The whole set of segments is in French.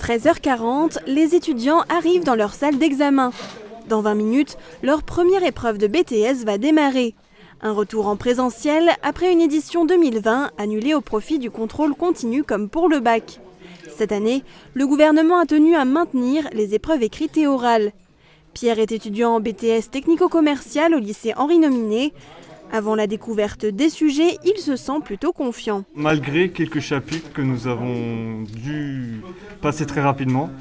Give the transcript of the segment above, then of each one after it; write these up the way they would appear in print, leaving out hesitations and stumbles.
13h40, les étudiants arrivent dans leur salle d'examen. Dans 20 minutes, leur première épreuve de BTS va démarrer. Un retour en présentiel après une édition 2020 annulée au profit du contrôle continu comme pour le bac. Cette année, le gouvernement a tenu à maintenir les épreuves écrites et orales. Pierre est étudiant en BTS technico-commercial au lycée Henri Nominé. Avant la découverte des sujets, il se sent plutôt confiant. Malgré quelques chapitres que nous avons dû passer très rapidement,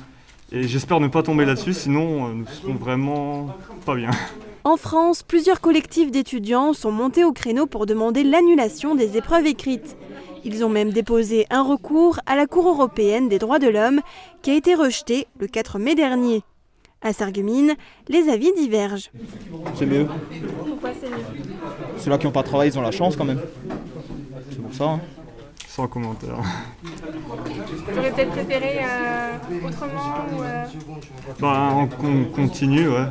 et j'espère ne pas tomber là-dessus, sinon nous serons vraiment pas bien. En France, plusieurs collectifs d'étudiants sont montés au créneau pour demander l'annulation des épreuves écrites. Ils ont même déposé un recours à la Cour européenne des droits de l'homme qui a été rejeté le 4 mai dernier. À Sarreguemines, les avis divergent. C'est mieux. Pourquoi c'est mieux ? Ceux-là qui n'ont pas travaillé, ils ont la chance quand même. C'est pour ça. Hein. Sans commentaire. Tu aurais peut-être préféré autrement On continue, ouais.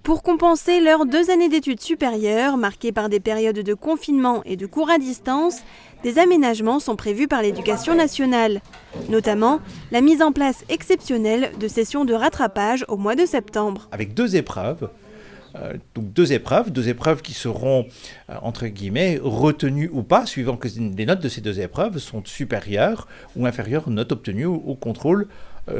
Pour compenser leurs 2 années d'études supérieures, marquées par des périodes de confinement et de cours à distance, des aménagements sont prévus par l'Éducation nationale. Notamment, la mise en place exceptionnelle de sessions de rattrapage au mois de septembre. Avec deux épreuves qui seront, entre guillemets, retenues ou pas, suivant que les notes de ces deux épreuves sont supérieures ou inférieures aux notes obtenues au contrôle,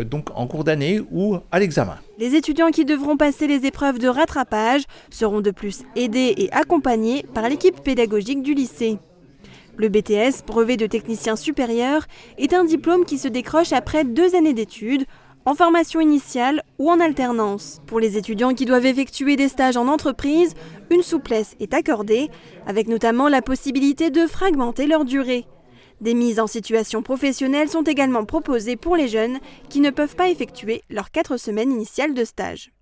donc en cours d'année ou à l'examen. Les étudiants qui devront passer les épreuves de rattrapage seront de plus aidés et accompagnés par l'équipe pédagogique du lycée. Le BTS, brevet de technicien supérieur, est un diplôme qui se décroche après 2 années d'études, en formation initiale ou en alternance. Pour les étudiants qui doivent effectuer des stages en entreprise, une souplesse est accordée, avec notamment la possibilité de fragmenter leur durée. Des mises en situation professionnelle sont également proposées pour les jeunes qui ne peuvent pas effectuer leurs 4 semaines initiales de stage.